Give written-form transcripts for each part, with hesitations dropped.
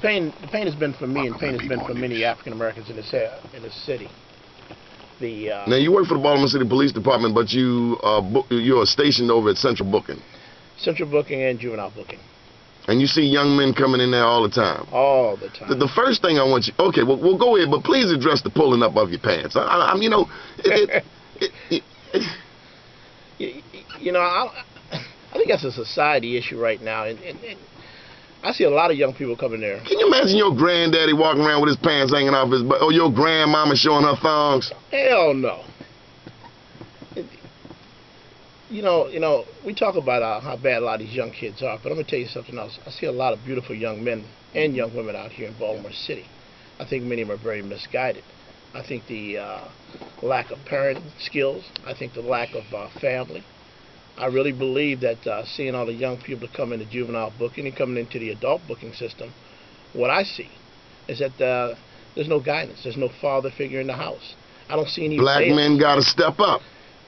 the pain has been for me, and pain has been for many African Americans in this city. Now you work for the Baltimore City Police Department, but you're stationed over at Central Booking. Central Booking and Juvenile Booking. And you see young men coming in there all the time. All the time. The first thing I want you, okay, well, we'll go ahead, but please address the pulling up of your pants. You know, you know, I think that's a society issue right now, and I see a lot of young people coming there. Can you imagine your granddaddy walking around with his pants hanging off his butt, or your grandmama showing her thongs? Hell no. You know, we talk about how bad a lot of these young kids are, but I'm going to tell you something else. I see a lot of beautiful young men and young women out here in Baltimore City. I think many of them are very misguided. I think the lack of parenting skills, I think the lack of family. I really believe that seeing all the young people come into juvenile booking and coming into the adult booking system, what I see is that there's no guidance. There's no father figure in the house. I don't see any black men got to step up.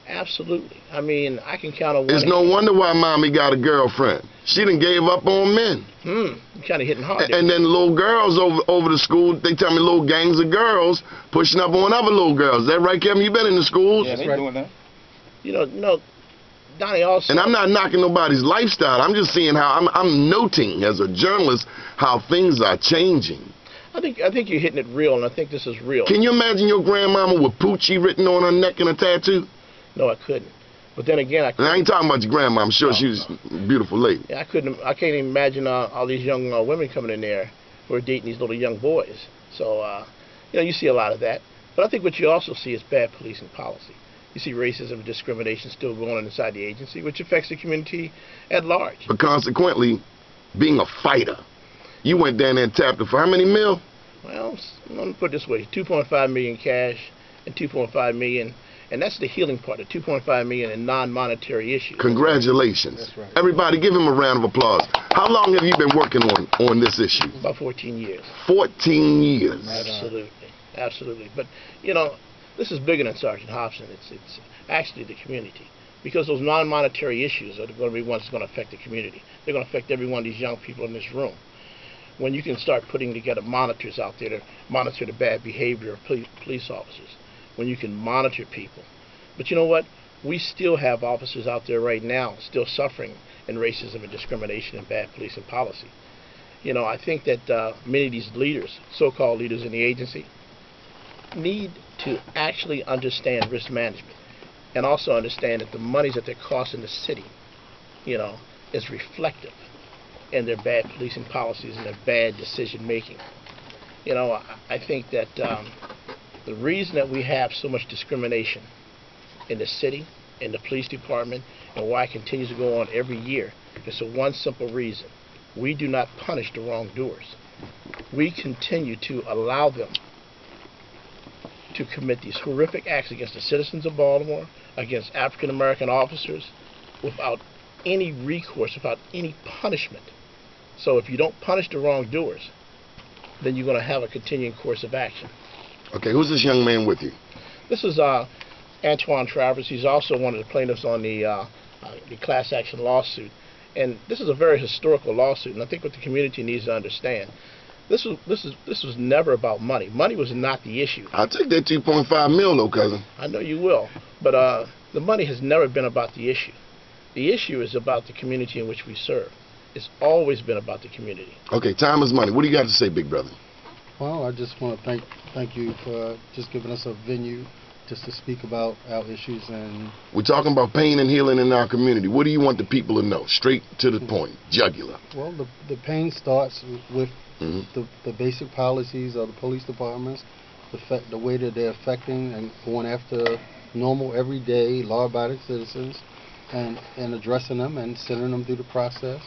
Absolutely. I mean, I can count on one. It's no wonder why mommy got a girlfriend. She done gave up on men. You're kind of hitting hard. And then little girls over the school, they tell me little gangs of girls pushing up on other little girls. Is that right, Kevin? You been in the schools? Yeah, they're doing that. You know, Donnie also. And I'm not knocking nobody's lifestyle. I'm just seeing how I'm noting as a journalist how things are changing. I think you're hitting it real, and I think this is real. Can you imagine your grandmama with Poochie written on her neck and a tattoo? No, I couldn't. But then again, I ain't talking about your grandma. I'm sure she was a beautiful lady. Yeah, I can't even imagine all these young women coming in there who are dating these little young boys. So, you know, you see a lot of that. But I think what you also see is bad policing policy. You see racism and discrimination still going on inside the agency, which affects the community at large. But consequently, being a fighter, you went down there and tapped her for how many mil? Well, I'm going to put it this way, 2.5 million cash and 2.5 million. And that's the healing part, the 2.5 million in non-monetary issues. Congratulations. That's right. Everybody give him a round of applause. How long have you been working on this issue? About 14 years. 14 years. Absolutely. Absolutely. But, you know, this is bigger than Sergeant Hopson. It's actually the community. Because those non-monetary issues are going to be ones that's going to affect the community. They're going to affect every one of these young people in this room. When you can start putting together monitors out there to monitor the bad behavior of police officers, when you can monitor people. But you know what? We still have officers out there right now still suffering in racism and discrimination and bad policing policy. You know, I think that many of these leaders, so-called leaders in the agency, need to actually understand risk management and also understand that the monies that they're costing the city, you know, is reflective in their bad policing policies and their bad decision making. You know, I think that the reason that we have so much discrimination in the city, in the police department, and why it continues to go on every year is for one simple reason. We do not punish the wrongdoers. We continue to allow them to commit these horrific acts against the citizens of Baltimore, against African American officers, without any recourse, without any punishment. So if you don't punish the wrongdoers, then you're going to have a continuing course of action. Okay, who's this young man with you? This is Antoine Travers. He's also one of the plaintiffs on the class action lawsuit. And this is a very historical lawsuit, and I think what the community needs to understand, this was never about money. Money was not the issue. I'll take that 2.5 mil though, cousin. I know you will. But the money has never been about the issue. The issue is about the community in which we serve. It's always been about the community. Okay, time is money. What do you got to say, big brother? Well, I just want to thank you for just giving us a venue just to speak about our issues. And we're talking about pain and healing in our community. What do you want the people to know? Straight to the point, jugular. Well, the pain starts with the basic policies of the police departments, the way that they're affecting and going after normal, everyday, law-abiding citizens, and addressing them and sending them through the process,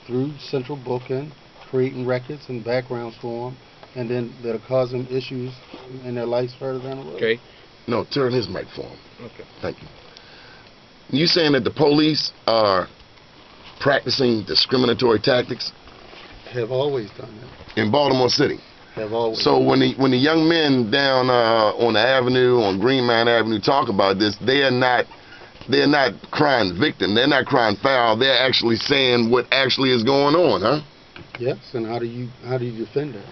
through central booking, creating records and backgrounds for them, and then that are causing issues in their lives further down the road. Okay. No, turn his mic for him. Okay. Thank you. You saying that the police are practicing discriminatory tactics? Have always done that. In Baltimore City? Have always. So when the young men down on the avenue, on Green Mountain Avenue, talk about this, they're not crying victim. They're not crying foul. They're actually saying what actually is going on, huh? Yes, and how do you defend that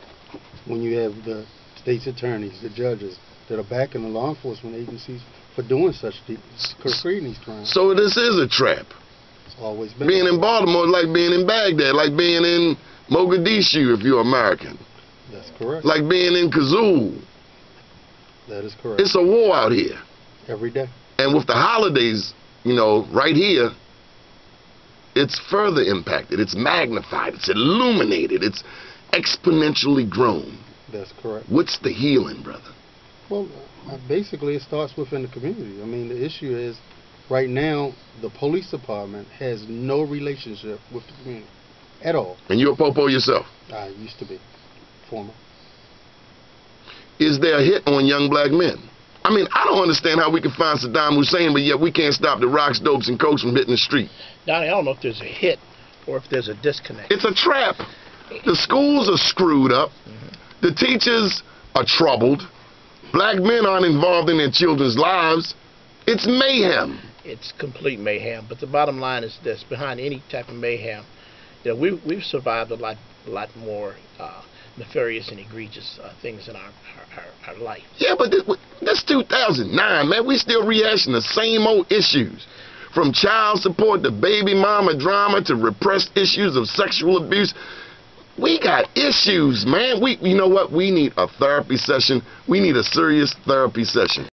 when you have the state's attorneys, the judges that are backing the law enforcement agencies for doing creating these crimes? So this is a trap. It's always been. Being in Baltimore is like being in Baghdad, like being in Mogadishu if you're American. That's correct. Like being in Kabul. That is correct. It's a war out here. Every day. And with the holidays, you know, right here, it's further impacted. It's magnified. It's illuminated. It's exponentially grown. That's correct. What's the healing, brother? Well, basically it starts within the community. I mean, the issue is right now the police department has no relationship with the community at all. And you're a popo yourself? I used to be. Former. Is there a hit on young black men? I mean, I don't understand how we can find Saddam Hussein, but yet we can't stop the rocks, dopes, and cokes from hitting the street. Donnie, I don't know if there's a hit or if there's a disconnect. It's a trap. The schools are screwed up. The teachers are troubled. Black men aren't involved in their children's lives. It's mayhem. It's complete mayhem. But the bottom line is this: behind any type of mayhem, you know, we've survived a lot more nefarious and egregious things in our life. Yeah, but that's 2009, man. We still rehashing the same old issues. From child support to baby mama drama to repressed issues of sexual abuse. We got issues, man. You know what? We need a therapy session. We need a serious therapy session.